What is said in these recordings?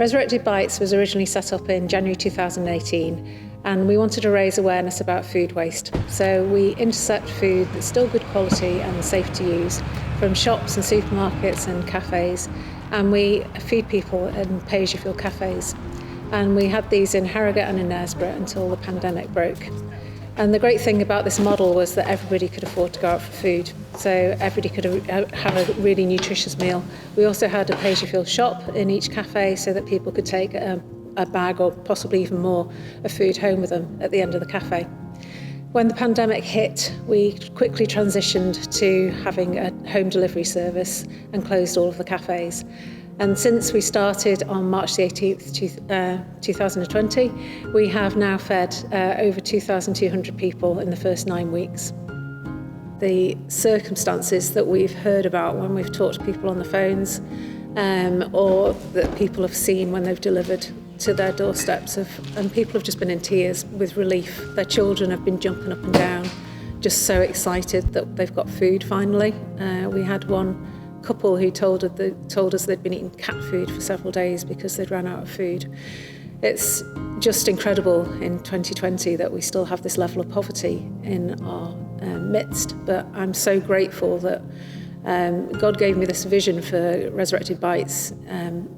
Resurrected Bites was originally set up in January 2018, and we wanted to raise awareness about food waste. So we intercept food that's still good quality and safe to use from shops and supermarkets and cafes, and we feed people in pay-as-you-feel cafes. And we had these in Harrogate and in Knaresborough until the pandemic broke. And the great thing about this model was that everybody could afford to go out for food. So everybody could have a really nutritious meal. We also had a pay-as-you-feel shop in each cafe so that people could take a bag or possibly even more of food home with them at the end of the cafe. When the pandemic hit, we quickly transitioned to having a home delivery service and closed all of the cafes. And since we started on March the 18th, 2020, we have now fed over 2,200 people in the first 9 weeks. The circumstances that we've heard about when we've talked to people on the phones or that people have seen when they've delivered to their doorsteps, and people have just been in tears with relief. Their children have been jumping up and down, just so excited that they've got food finally. We had one couple who told us they'd been eating cat food for several days because they'd run out of food. It's just incredible in 2020 that we still have this level of poverty in our midst, but I'm so grateful that God gave me this vision for Resurrected Bites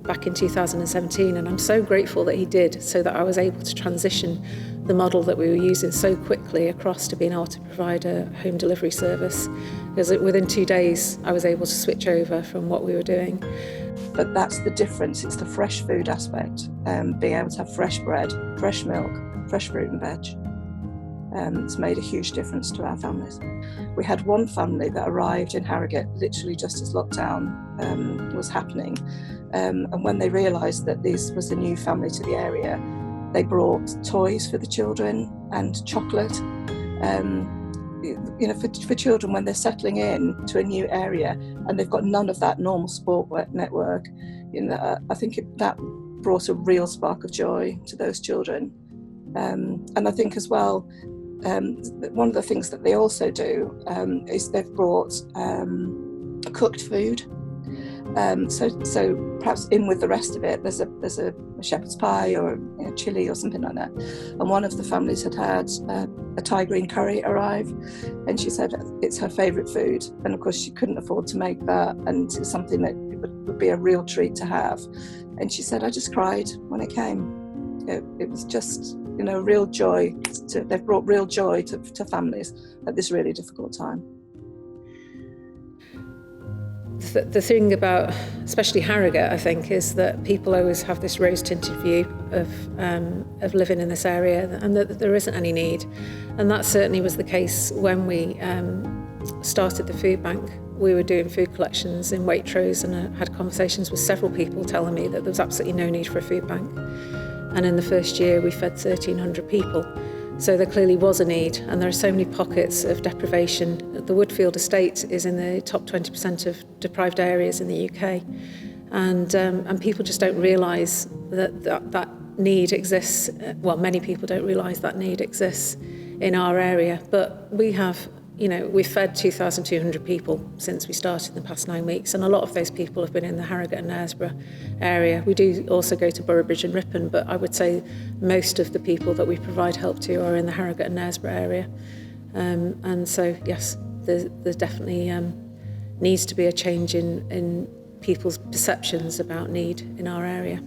back in 2017, and I'm so grateful that he did, so that I was able to transition the model that we were using so quickly across to being able to provide a home delivery service. Because within 2 days I was able to switch over from what we were doing. But that's the difference, it's the fresh food aspect, being able to have fresh bread, fresh milk, fresh fruit and veg. It's made a huge difference to our families. We had one family that arrived in Harrogate literally just as lockdown was happening, and when they realised that this was a new family to the area, they brought toys for the children and chocolate. For children when they're settling in to a new area and they've got none of that normal sport network, I think that brought a real spark of joy to those children. And I think as well, one of the things that they also do is they've brought cooked food. So perhaps in with the rest of it, there's a shepherd's pie or a chilli or something like that. And one of the families had a Thai green curry arrive, and she said it's her favourite food. And of course she couldn't afford to make that, and it's something that would be a real treat to have. And she said, I just cried when it came. It was just, real joy. They've brought real joy to families at this really difficult time. The thing about especially Harrogate, I think, is that people always have this rose-tinted view of living in this area, and that there isn't any need. And that certainly was the case when we started the food bank. We were doing food collections in Waitrose, and I had conversations with several people telling me that there was absolutely no need for a food bank. And in the first year we fed 1,300 people. So there clearly was a need, and there are so many pockets of deprivation. The Woodfield estate is in the top 20% of deprived areas in the UK, and people just don't realise that need exists. Well, many people don't realise that need exists in our area, but we've fed 2,200 people since we started in the past 9 weeks, and a lot of those people have been in the Harrogate and Knaresborough area. We do also go to Boroughbridge and Ripon, but I would say most of the people that we provide help to are in the Harrogate and Knaresborough area. And so, yes, there definitely needs to be a change in people's perceptions about need in our area.